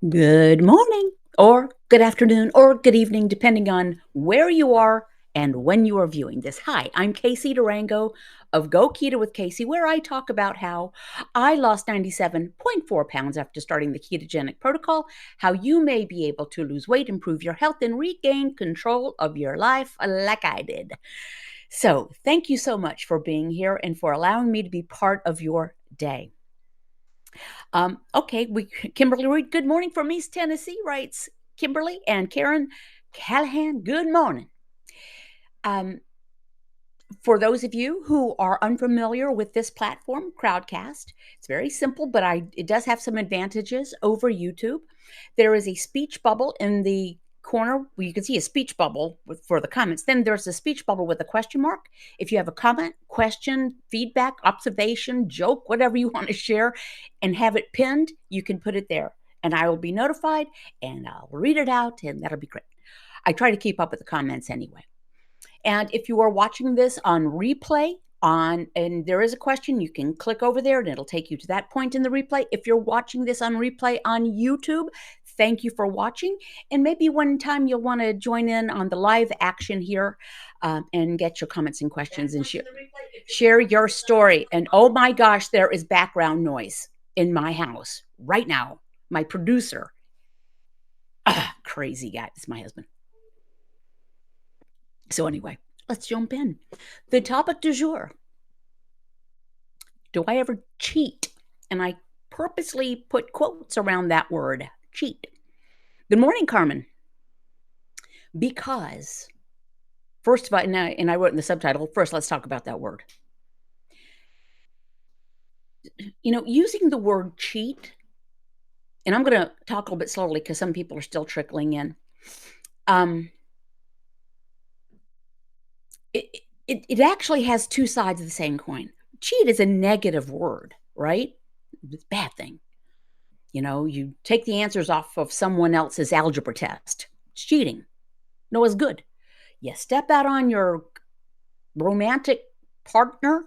Good morning, or good afternoon, or good evening, depending on where you are and when you are viewing this. Hi, I'm Casey Durango of Go Keto with Casey, where I talk about how I lost 97.4 pounds after starting the ketogenic protocol, how you may be able to lose weight, improve your health, and regain control of your life like I did. So, thank you so much for being here and for allowing me to be part of your day. Okay, Kimberly Reed, good morning from East Tennessee, writes Kimberly, and Karen Callahan, good morning. Um, for those of you who are unfamiliar with this platform, Crowdcast, it's very simple, but it does have some advantages over YouTube. There is a speech bubble in the corner where you can see a speech bubble for the comments. Then there's a speech bubble with a question mark. If you have a comment, question, feedback, observation, joke, whatever you want to share and have it pinned, you can put it there. And I will be notified and I'll read it out, and that'll be great. I try to keep up with the comments anyway. And if you are watching this on replay, and there is a question, you can click over there and it'll take you to that point in the replay. If you're watching this on replay on YouTube, thank you for watching. And maybe one time you'll want to join in on the live action here and get your comments and questions and share your story. And oh my gosh, there is background noise in my house right now. My producer, crazy guy, it's my husband. So, anyway, let's jump in. The topic du jour: do I ever cheat? And I purposely put quotes around that word, cheat. Good morning, Carmen. Because, first of all, and I wrote in the subtitle, first, let's talk about that word. Using the word cheat, and I'm going to talk a little bit slowly because some people are still trickling in. It actually has two sides of the same coin. Cheat is a negative word, right? It's a bad thing. You take the answers off of someone else's algebra test. It's cheating. No, it's good. You step out on your romantic partner,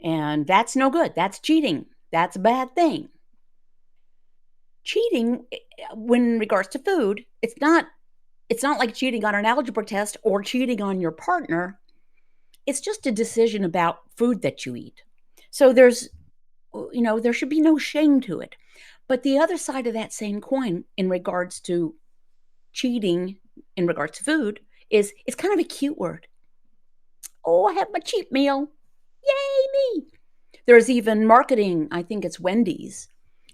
and that's no good. That's cheating. That's a bad thing. Cheating, when in regards to food, it's not like cheating on an algebra test or cheating on your partner. It's just a decision about food that you eat. So there should be no shame to it. But the other side of that same coin in regards to cheating, in regards to food, is it's kind of a cute word. Oh, I have my cheat meal. Yay, me. There's even marketing, I think it's Wendy's,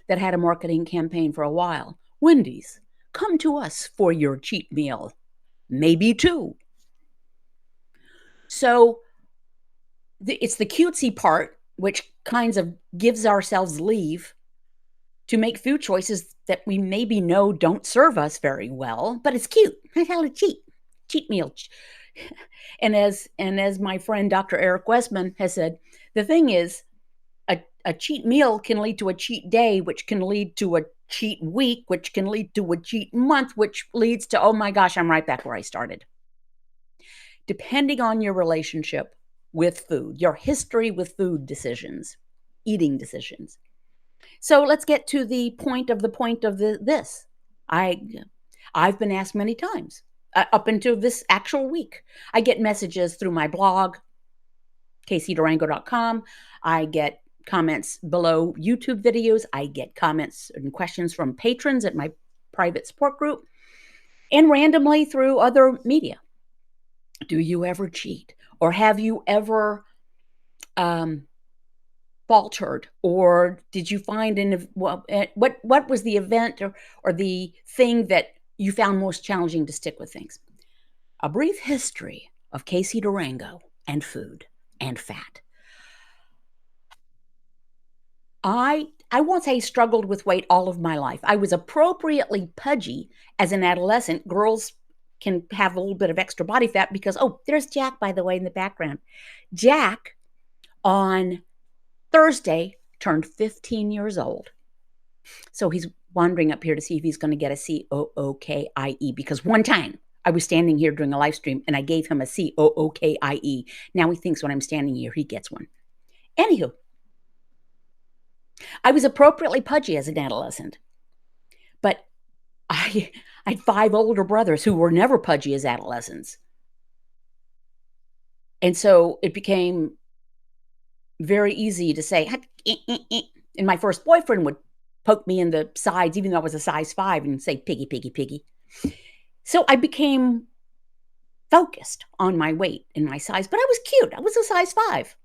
that had a marketing campaign for a while. Wendy's, come to us for your cheat meal. Maybe two. So it's the cutesy part, which kinds of gives ourselves leave to make food choices that we maybe know don't serve us very well, but it's cute. I call it cheat meal. And as my friend Dr. Eric Westman has said, the thing is, a cheat meal can lead to a cheat day, which can lead to a cheat week, which can lead to a cheat month, which leads to, oh my gosh, I'm right back where I started. Depending on your relationship with food, your history with food decisions, eating decisions. So let's get to the point of this. I've been asked many times up until this actual week. I get messages through my blog, caseydurango.com. I get comments below YouTube videos. I get comments and questions from patrons at my private support group, and randomly through other media. Do you ever cheat? Or have you ever faltered? Or did you find what was the event or the thing that you found most challenging to stick with things? A brief history of Casey Durango and food and fat. I won't say struggled with weight all of my life. I was appropriately pudgy as an adolescent. Girls can have a little bit of extra body fat because, oh, there's Jack, by the way, in the background. Jack, on Thursday, turned 15 years old. So he's wandering up here to see if he's going to get a COOKIE, because one time I was standing here doing a live stream and I gave him a COOKIE. Now he thinks when I'm standing here, he gets one. Anywho, I was appropriately pudgy as an adolescent. But I I had 5 older brothers who were never pudgy as adolescents, and so it became very easy to say, and my first boyfriend would poke me in the sides even though I was a size 5 and say, "Piggy, piggy, piggy." So I became focused on my weight and my size, but I was cute. I was a size 5.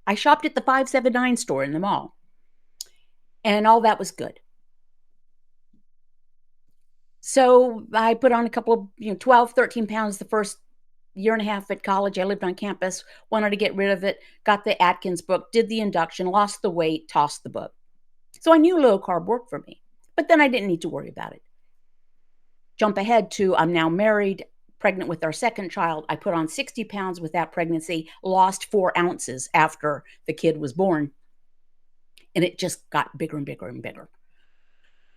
I shopped at the 579 store in the mall, and all that was good. So I put on a couple of, 12, 13 pounds the first year and a half at college. I lived on campus, wanted to get rid of it, got the Atkins book, did the induction, lost the weight, tossed the book. So I knew low carb worked for me, but then I didn't need to worry about it. Jump ahead to I'm now married, pregnant with our second child. I put on 60 pounds with that pregnancy, lost 4 ounces after the kid was born, and it just got bigger and bigger and bigger.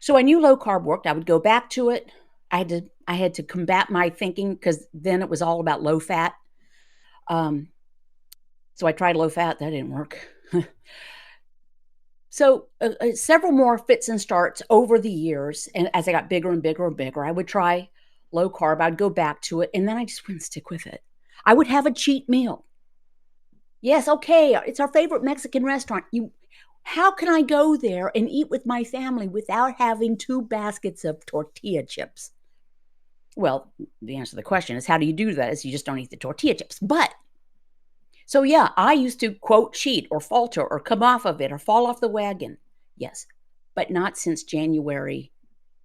So I knew low carb worked. I would go back to it. I had to combat my thinking because then it was all about low fat. Um, so I tried low fat. That didn't work. So several more fits and starts over the years, and as I got bigger and bigger and bigger, I would try low carb. I'd go back to it, and then I just wouldn't stick with it. I would have a cheat meal. Yes, okay, it's our favorite Mexican restaurant. How can I go there and eat with my family without having 2 baskets of tortilla chips? Well, the answer to the question is how do you do that? Is you just don't eat the tortilla chips. But so yeah, I used to quote cheat or falter or come off of it or fall off the wagon. Yes, but not since January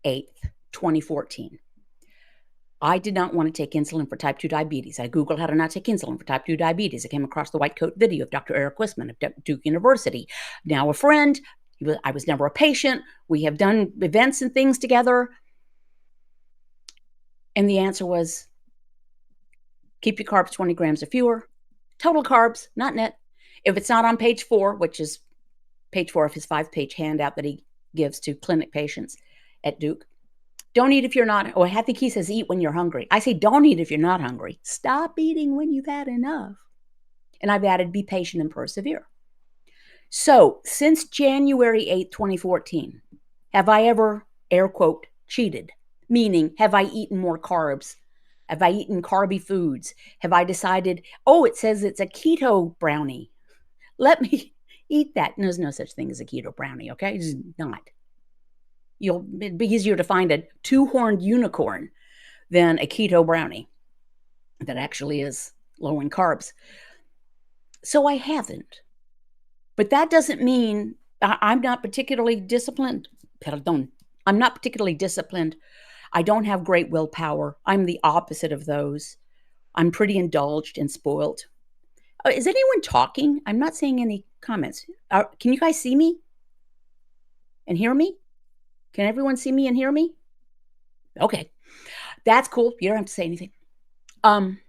8th, 2014. I did not want to take insulin for type 2 diabetes. I Googled how to not take insulin for type 2 diabetes. I came across the white coat video of Dr. Eric Wissman of Duke University. Now a friend. I was never a patient. We have done events and things together. And the answer was keep your carbs 20 grams or fewer. Total carbs, not net. If it's not on page 4, which is page 4 of his 5-page handout that he gives to clinic patients at Duke, don't eat if you're not, or I think he says eat when you're hungry. I say don't eat if you're not hungry. Stop eating when you've had enough. And I've added be patient and persevere. So since January 8th, 2014, have I ever, air quote, cheated? Meaning, have I eaten more carbs? Have I eaten carby foods? Have I decided, oh, it says it's a keto brownie. Let me eat that. There's no such thing as a keto brownie, okay? It's not. It'd be easier to find a 2-horned unicorn than a keto brownie that actually is low in carbs. So I haven't. But that doesn't mean I'm not particularly disciplined. Perdón. I'm not particularly disciplined. I don't have great willpower. I'm the opposite of those. I'm pretty indulged and spoiled. Is anyone talking? I'm not seeing any comments. Can you guys see me and hear me? Can everyone see me and hear me? Okay. That's cool. You don't have to say anything. I'm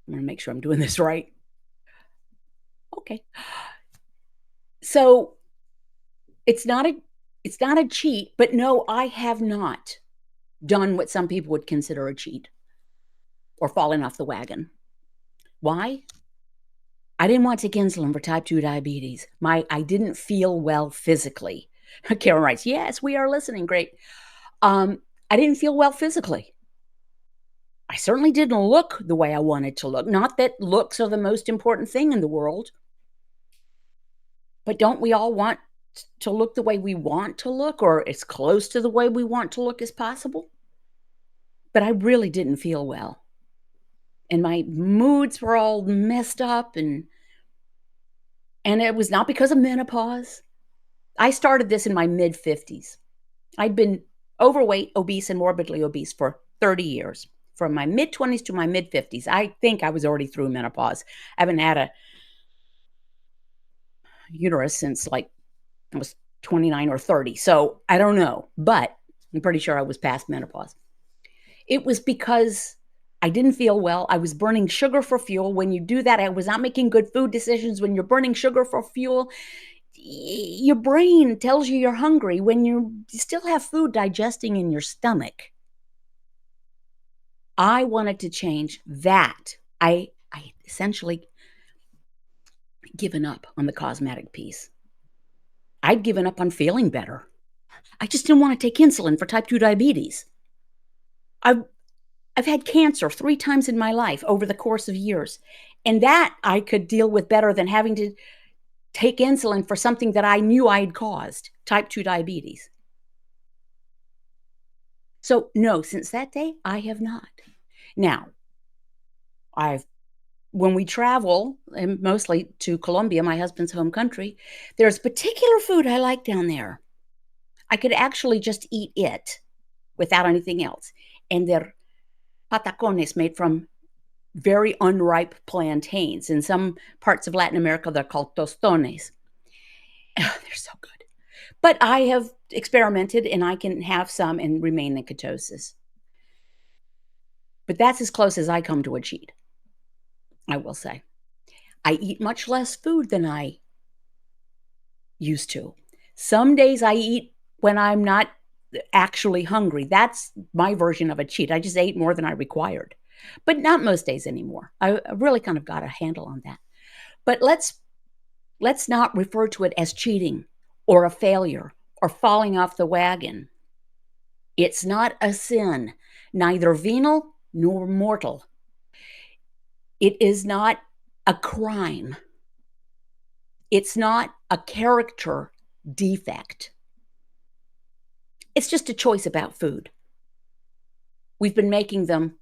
gonna make sure I'm doing this right. Okay. So it's not a it's not a cheat, but no, I have not done what some people would consider a cheat or fallen off the wagon. Why? I didn't want to take insulin for type 2 diabetes. I didn't feel well physically. Karen writes, yes, we are listening. Great. I didn't feel well physically. I certainly didn't look the way I wanted to look. Not that looks are the most important thing in the world, but don't we all want to look the way we want to look or as close to the way we want to look as possible? But I really didn't feel well. And my moods were all messed up and it was not because of menopause. I started this in my mid 50s. I'd been overweight, obese, and morbidly obese for 30 years. From my mid 20s to my mid 50s. I think I was already through menopause. I haven't had a uterus since like I was 29 or 30. So I don't know, but I'm pretty sure I was past menopause. It was because I didn't feel well. I was burning sugar for fuel. When you do that, I was not making good food decisions. When you're burning sugar for fuel, your brain tells you you're hungry when you still have food digesting in your stomach. I wanted to change that. I essentially given up on the cosmetic piece. I'd given up on feeling better. I just didn't wanna take insulin for type 2 diabetes. I've I've had cancer 3 times in my life over the course of years, and that I could deal with better than having to take insulin for something that I knew I'd caused, type 2 diabetes. So, no, since that day, I have not. Now, I've when we travel, and mostly to Colombia, my husband's home country, there's particular food I like down there. I could actually just eat it without anything else, and they're patacones made from very unripe plantains. In some parts of Latin America, they're called tostones. They're so good. But I have experimented, and I can have some and remain in ketosis. But that's as close as I come to a cheat, I will say. I eat much less food than I used to. Some days I eat when I'm not actually hungry. That's my version of a cheat. I just ate more than I required, but not most days anymore. I really kind of got a handle on that. But let's not refer to it as cheating or a failure or falling off the wagon. It's not a sin, neither venal nor mortal. It is not a crime. It's not a character defect. It's just a choice about food. We've been making them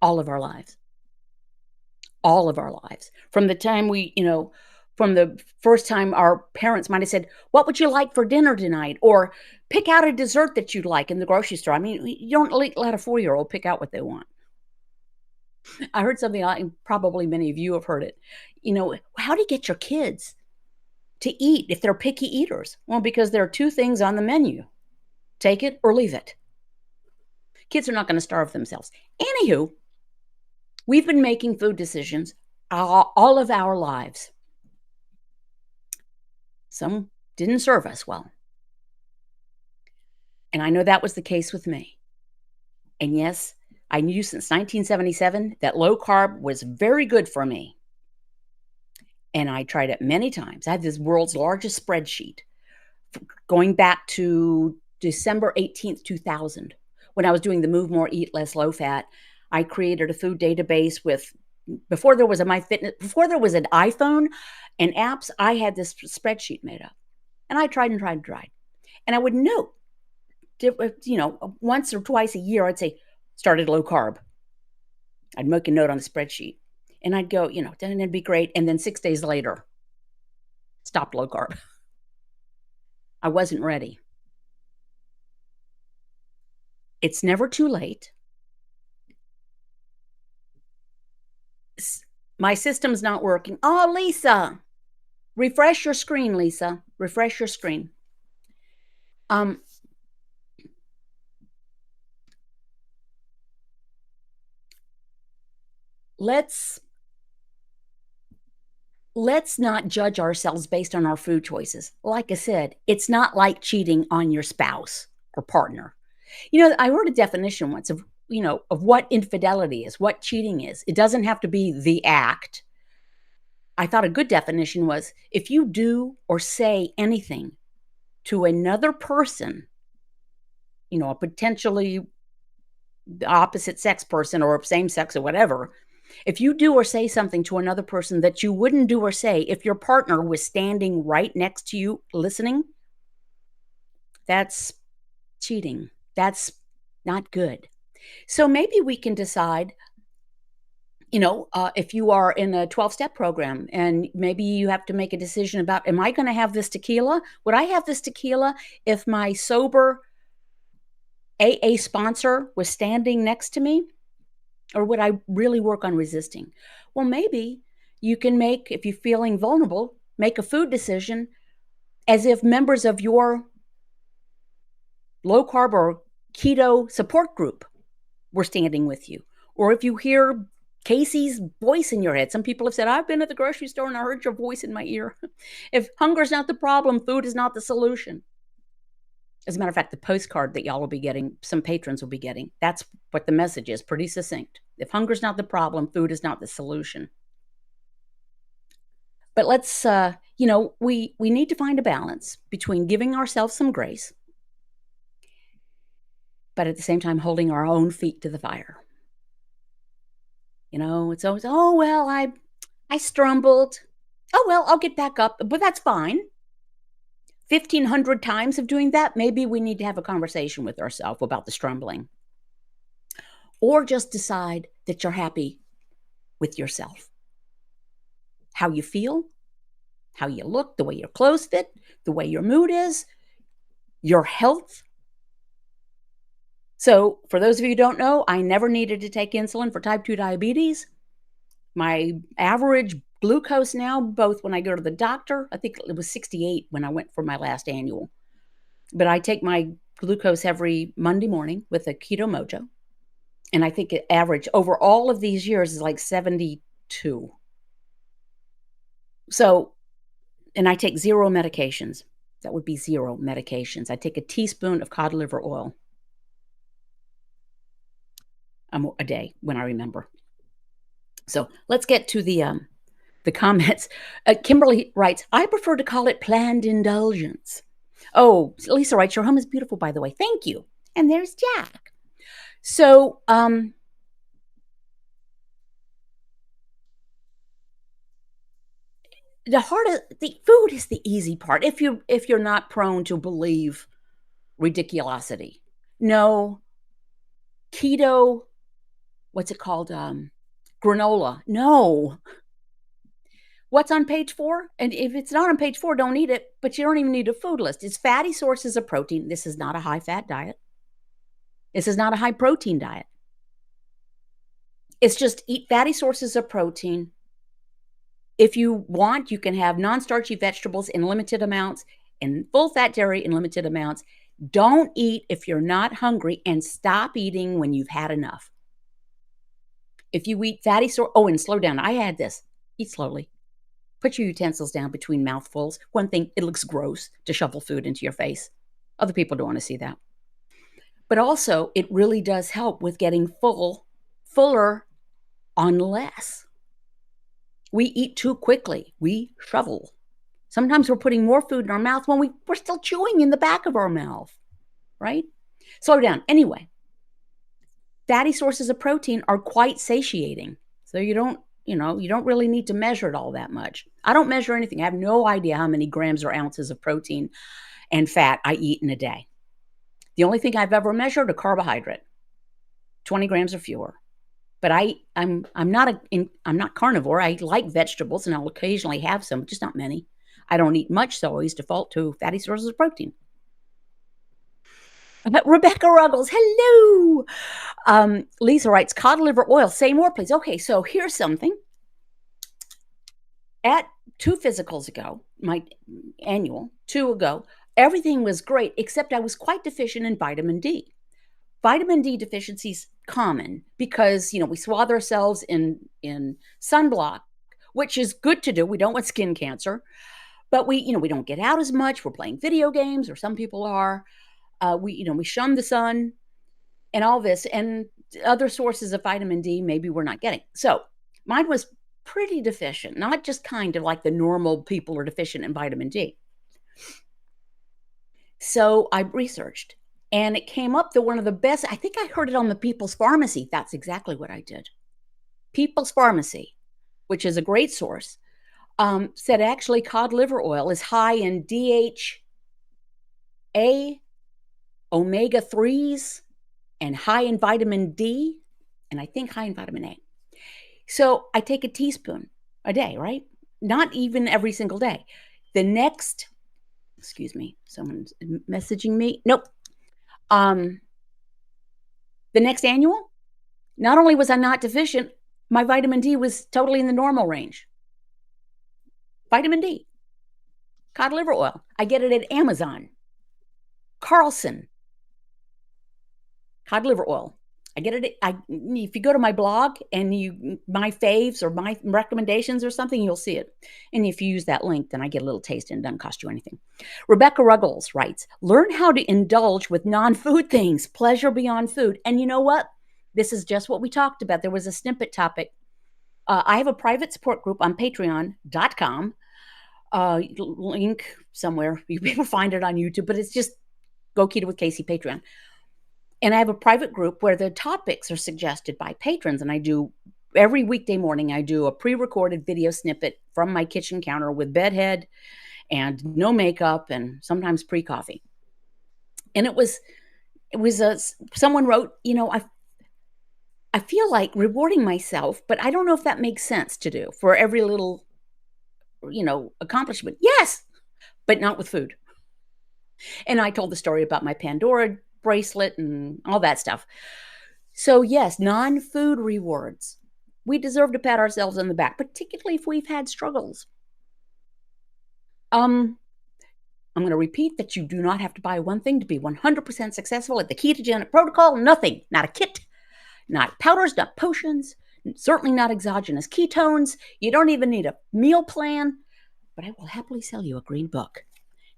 all of our lives, all of our lives. From the time from the first time our parents might have said, "What would you like for dinner tonight?" Or pick out a dessert that you'd like in the grocery store. I mean, you don't let a 4-year-old pick out what they want. I heard something, and probably many of you have heard it. How do you get your kids to eat if they're picky eaters? Well, because there are two things on the menu: take it or leave it. Kids are not going to starve themselves. Anywho, we've been making food decisions all of our lives. Some didn't serve us well. And I know that was the case with me. And yes, I knew since 1977 that low carb was very good for me. And I tried it many times. I had this world's largest spreadsheet going back to December 18th, 2000. When I was doing the Move More, Eat Less, Low Fat, I created a food database with, before there was a MyFitness, before there was an iPhone and apps, I had this spreadsheet made up. And I tried and tried and tried. And I would note, once or twice a year, I'd say, started low carb. I'd make a note on the spreadsheet. And I'd go, then it'd be great. And then 6 days later, stopped low carb. I wasn't ready. It's never too late. My system's not working. Oh, Lisa, refresh your screen, Lisa. Refresh your screen. Um, let's not judge ourselves based on our food choices. Like I said, it's not like cheating on your spouse or partner. I heard a definition once of what infidelity is, what cheating is. It doesn't have to be the act. I thought a good definition was if you do or say anything to another person, a potentially the opposite sex person or same sex or whatever, if you do or say something to another person that you wouldn't do or say if your partner was standing right next to you listening, that's cheating. That's not good. So maybe we can decide, if you are in a 12-step program and maybe you have to make a decision about, am I going to have this tequila? Would I have this tequila if my sober AA sponsor was standing next to me? Or would I really work on resisting? Well, maybe you can make, if you're feeling vulnerable, make a food decision as if members of your low carb or keto support group were standing with you. Or if you hear Casey's voice in your head. Some people have said, I've been at the grocery store and I heard your voice in my ear. If hunger is not the problem, food is not the solution. As a matter of fact, the postcard that y'all will be getting, some patrons will be getting, that's what the message is, pretty succinct. If hunger is not the problem, food is not the solution. But let's, we need to find a balance between giving ourselves some grace but at the same time holding our own feet to the fire. It's always, "Oh, well, I stumbled. Oh, well, I'll get back up," but that's fine. 1,500 times of doing that, maybe we need to have a conversation with ourselves about the strumbling, or just decide that you're happy with yourself, how you feel, how you look, the way your clothes fit, the way your mood is, your health. So, for those of you who don't know, I never needed to take insulin for type 2 diabetes. My average glucose now, both when I go to the doctor, I think it was 68 when I went for my last annual. But I take my glucose every Monday morning with a keto mojo. And I think it average over all of these years is like 72. So, and I take zero medications. That would be zero medications. I take a teaspoon of cod liver oil a day when I remember. So let's get to the comments. Kimberly writes, I prefer to call it planned indulgence. Oh, Lisa writes, your home is beautiful, by the way. Thank you. And there's Jack. So, the food is the easy part. If you're not prone to believe ridiculosity. No, keto, what's it called? Granola. No. What's on page 4? And if it's not on page 4, don't eat it, but you don't even need a food list. It's fatty sources of protein. This is not a high fat diet. This is not a high protein diet. It's just eat fatty sources of protein. If you want, you can have non-starchy vegetables in limited amounts and full fat dairy in limited amounts. Don't eat if you're not hungry, and stop eating when you've had enough. If you eat fatty and slow down. I had this. Eat slowly. Put your utensils down between mouthfuls. One thing, it looks gross to shovel food into your face. Other people don't want to see that. But also, it really does help with getting fuller on less. We eat too quickly. We shovel. Sometimes we're putting more food in our mouth when we're still chewing in the back of our mouth, right? Slow down. Anyway, fatty sources of protein are quite satiating. So you don't really need to measure it all that much. I don't measure anything. I have no idea how many grams or ounces of protein and fat I eat in a day. The only thing I've ever measured, a carbohydrate, 20 grams or fewer. But I'm not carnivore. I like vegetables, and I'll occasionally have some, just not many. I don't eat much, so I always default to fatty sources of protein. Rebecca Ruggles, hello. Lisa writes, cod liver oil. Say more, please. Okay, so here's something. At 2 physicals ago, my annual, 2 ago, everything was great, except I was quite deficient in vitamin D. Vitamin D deficiency is common because, we swathe ourselves in sunblock, which is good to do. We don't want skin cancer, but we don't get out as much. We're playing video games, or some people are. We shun the sun and all this, and other sources of vitamin D maybe we're not getting. So mine was pretty deficient, not just kind of like the normal people are deficient in vitamin D. So I researched, and it came up that one of the best, I think I heard it on the People's Pharmacy. That's exactly what I did. People's Pharmacy, which is a great source, said actually cod liver oil is high in DHA, omega 3s, and high in vitamin D, and I think high in vitamin A. So I take a teaspoon a day, right? Not even every single day. Excuse me, someone's messaging me. Nope. The next annual, not only was I not deficient, my vitamin D was totally in the normal range. Vitamin D, cod liver oil. I get it at Amazon. Carlson, cod liver oil. I get it. If you go to my blog and my faves or my recommendations or something, you'll see it. And if you use that link, then I get a little taste, and it doesn't cost you anything. Rebecca Ruggles writes, learn how to indulge with non-food things, pleasure beyond food. And you know what? This is just what we talked about. There was a snippet topic. I have a private support group on patreon.com. Link somewhere. You can find it on YouTube, but it's just Go Keto with Casey Patreon. And I have a private group where the topics are suggested by patrons, and I do every weekday morning, I do a pre-recorded video snippet from my kitchen counter with bedhead and no makeup and sometimes pre-coffee. And it was a someone wrote, I feel like rewarding myself, but I don't know if that makes sense to do for every little, accomplishment. Yes, but not with food. And I told the story about my Pandora bracelet and all that stuff. So, yes, non-food rewards. We deserve to pat ourselves on the back, particularly if we've had struggles. Um, I'm going to repeat that you do not have to buy one thing to be 100% successful at the ketogenic protocol. Nothing, not a kit, not powders, not potions, certainly not exogenous ketones. You don't even need a meal plan, but I will happily sell you a green book.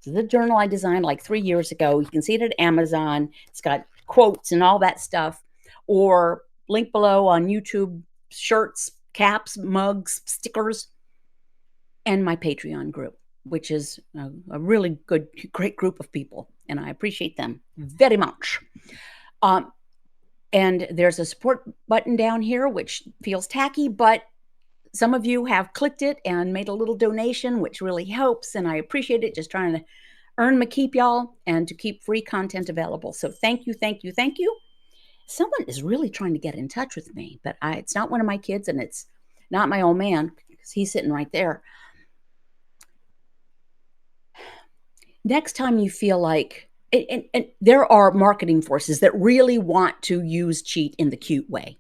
This is a journal I designed like 3 years ago. You can see it at Amazon. It's got quotes and all that stuff, or link below on YouTube, shirts, caps, mugs, stickers, and my Patreon group, which is a really good, great group of people. And I appreciate them very much. Um, and there's a support button down here, which feels tacky, but some of you have clicked it and made a little donation, which really helps. And I appreciate it. Just trying to earn my keep, y'all, and to keep free content available. So thank you, thank you, thank you. Someone is really trying to get in touch with me, but it's not one of my kids, and it's not my old man because he's sitting right there. Next time you feel like, and there are marketing forces that really want to use cheat in the cute way.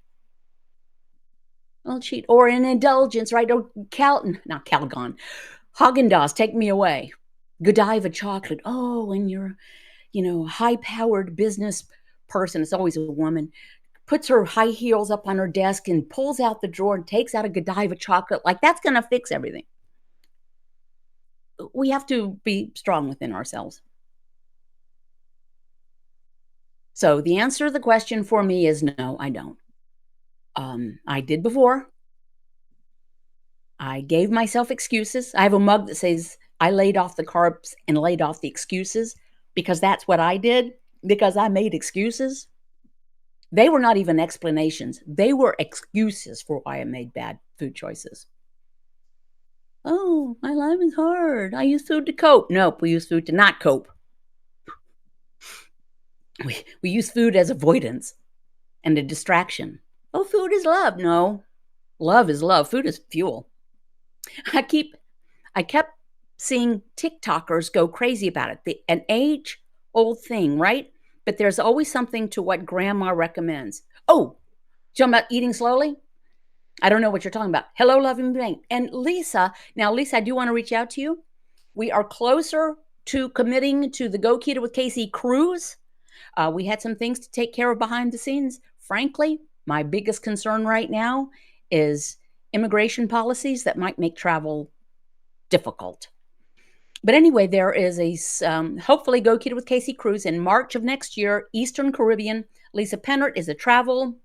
Well, cheat or an indulgence, right? Or not Calgon, Haagen-Dazs, take me away. Godiva chocolate. Oh, and you're, high-powered business person. It's always a woman. Puts her high heels up on her desk and pulls out the drawer and takes out a Godiva chocolate. Like that's going to fix everything. We have to be strong within ourselves. So the answer to the question for me is no, I don't. I did before. I gave myself excuses. I have a mug that says I laid off the carbs and laid off the excuses because that's what I did because I made excuses. They were not even explanations. They were excuses for why I made bad food choices. Oh, my life is hard. I use food to cope. Nope, we use food to not cope. We use food as avoidance and a distraction. Oh, food is love. No, love is love. Food is fuel. I kept seeing TikTokers go crazy about it. An age old thing, right? But there's always something to what grandma recommends. Oh, talking about eating slowly? I don't know what you're talking about. Hello, loving brain. And Lisa, now, Lisa, I do want to reach out to you. We are closer to committing to the Go Keto with Casey cruise. We had some things to take care of behind the scenes. Frankly, my biggest concern right now is immigration policies that might make travel difficult. But anyway, there is hopefully Go Keto with Casey cruise in March of next year, Eastern Caribbean. Lisa Pennert is a travel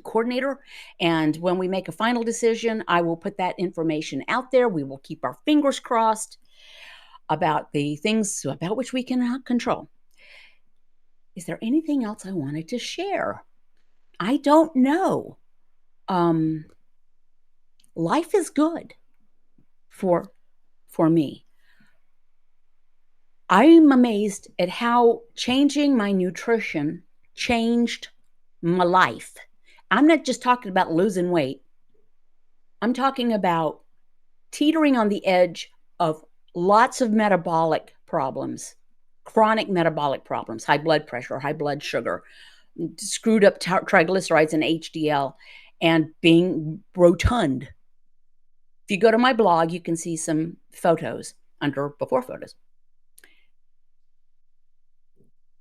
coordinator. And when we make a final decision, I will put that information out there. We will keep our fingers crossed about the things about which we cannot control. Is there anything else I wanted to share? I don't know. Life is good for me. I'm amazed at how changing my nutrition changed my life. I'm not just talking about losing weight. I'm talking about teetering on the edge of lots of metabolic problems, chronic metabolic problems, high blood pressure, high blood sugar, screwed up triglycerides and HDL, and being rotund. If you go to my blog, you can see some photos under before photos.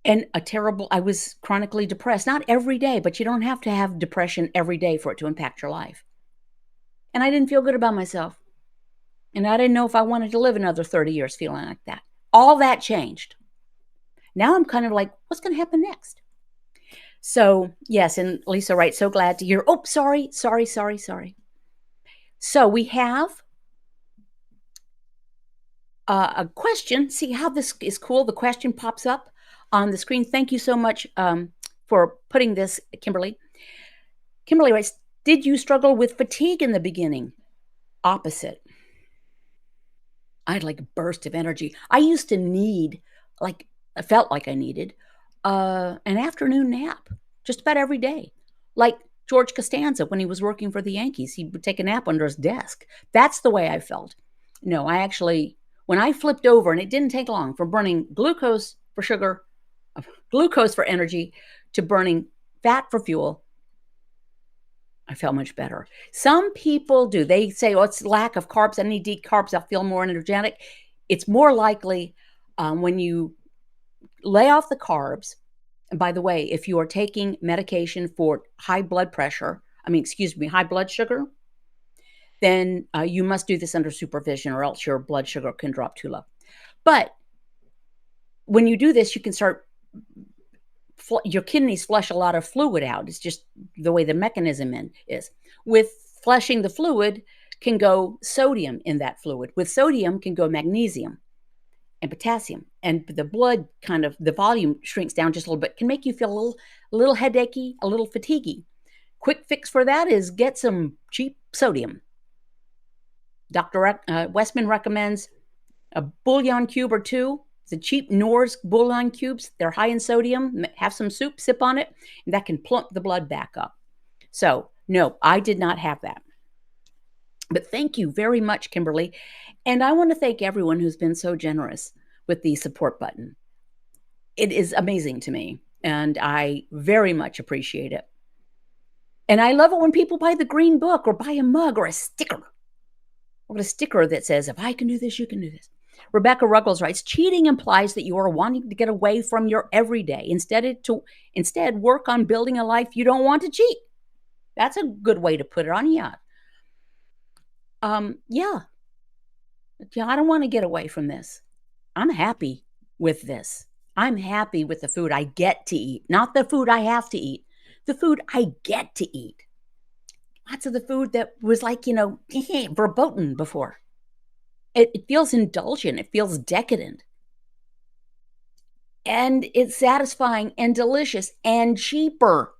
And I was chronically depressed, not every day, but you don't have to have depression every day for it to impact your life. And I didn't feel good about myself. And I didn't know if I wanted to live another 30 years feeling like that. All that changed. Now I'm kind of like, what's going to happen next? So, yes, and Lisa writes, so glad to hear. Oh, sorry. So we have a question. See how this is cool? The question pops up on the screen. Thank you so much, for putting this, Kimberly. Kimberly writes, did you struggle with fatigue in the beginning? Opposite. I had like a burst of energy. I used to need, like, I felt like I needed an afternoon nap just about every day. Like George Costanza, when he was working for the Yankees, he would take a nap under his desk. That's the way I felt. No, I actually, when I flipped over, and it didn't take long from burning glucose for sugar, glucose for energy, to burning fat for fuel, I felt much better. Some people do. They say, oh, it's lack of carbs. I need to eat carbs. I'll feel more energetic. It's more likely when you lay off the carbs. And by the way, if you are taking medication for high blood pressure, high blood sugar, then you must do this under supervision or else your blood sugar can drop too low. But when you do this, you can start, your kidneys flush a lot of fluid out. It's just the way the mechanism is. With flushing the fluid can go sodium in that fluid. With sodium can go magnesium and potassium. And the blood the volume shrinks down just a little bit, can make you feel a little headachy, a little fatiguey. Quick fix for that is get some cheap sodium. Dr. Westman recommends a bouillon cube or two. The cheap Knorr's bouillon cubes, they're high in sodium. Have some soup, sip on it, and that can plump the blood back up. So, no, I did not have that. But thank you very much, Kimberly. And I want to thank everyone who's been so generous with the support button. It is amazing to me, and I very much appreciate it. And I love it when people buy the green book or buy a mug or a sticker. Or a sticker that says, if I can do this, you can do this. Rebecca Ruggles writes, cheating implies that you are wanting to get away from your everyday. Instead, work on building a life you don't want to cheat. That's a good way to put it on. Yeah. Yeah, I don't want to get away from this. I'm happy with this. I'm happy with the food I get to eat, not the food I have to eat, the food I get to eat. Lots of the food that was like, verboten before. It feels indulgent. It feels decadent. And it's satisfying and delicious and cheaper.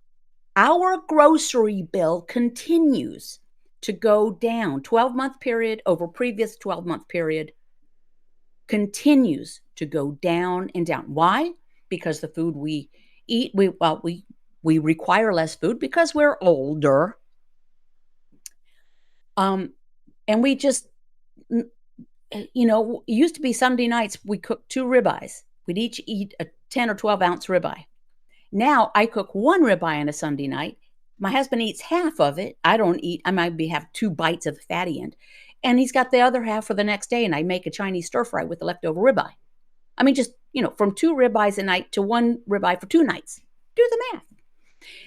Our grocery bill continues to go down. 12-month period over previous 12-month period continues to go down and down. Why? Because the food we eat, we require less food because we're older. And we just, it used to be Sunday nights, we cooked 2 ribeyes. We'd each eat a 10 or 12 ounce ribeye. Now I cook 1 ribeye on a Sunday night. My husband eats half of it. I don't eat. I might have 2 bites of the fatty end. And he's got the other half for the next day, and I make a Chinese stir fry with the leftover ribeye. Just, from 2 ribeyes a night to 1 ribeye for 2 nights. Do the math.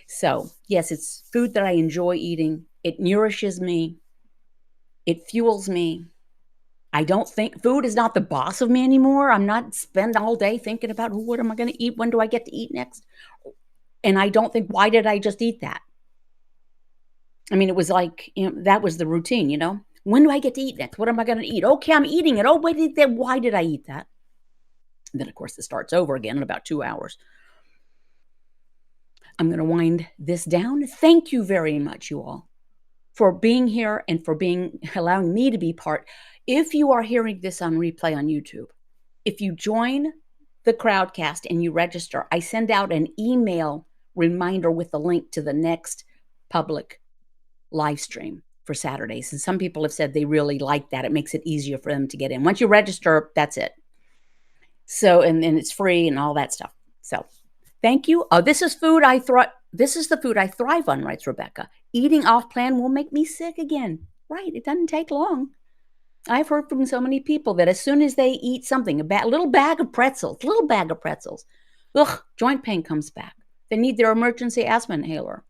So, yes, it's food that I enjoy eating. It nourishes me. It fuels me. I don't think food is not the boss of me anymore. I'm not spend all day thinking about what am I going to eat? When do I get to eat next? And I don't think, why did I just eat that? It was like, that was the routine, When do I get to eat next? What am I going to eat? Okay, I'm eating it. Oh, why did I eat that? And then, of course, it starts over again in about 2 hours. I'm going to wind this down. Thank you very much, you all, for being here and for allowing me to be part. If you are hearing this on replay on YouTube, if you join the Crowdcast and you register, I send out an email reminder with the link to the next public live stream for Saturdays. And some people have said they really like that. It makes it easier for them to get in. Once you register, that's it. So, and it's free and all that stuff. So thank you. Oh, this is the food I thrive on, writes Rebecca. Eating off plan will make me sick again. Right. It doesn't take long. I've heard from so many people that as soon as they eat something, little bag of pretzels, joint pain comes back. They need their emergency asthma inhaler.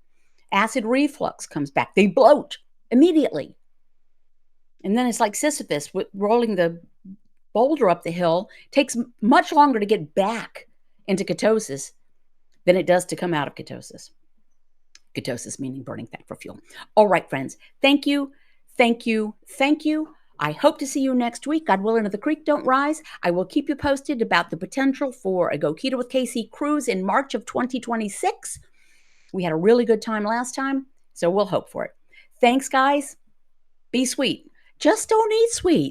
Acid reflux comes back. They bloat immediately. And then it's like Sisyphus rolling the boulder up the hill. It takes much longer to get back into ketosis than it does to come out of ketosis. Ketosis meaning burning fat for fuel. All right, friends. Thank you. Thank you. Thank you. I hope to see you next week. God willing, if the creek don't rise, I will keep you posted about the potential for a Go Keto with KC cruise in March of 2026. We had a really good time last time, so we'll hope for it. Thanks, guys. Be sweet. Just don't eat sweet.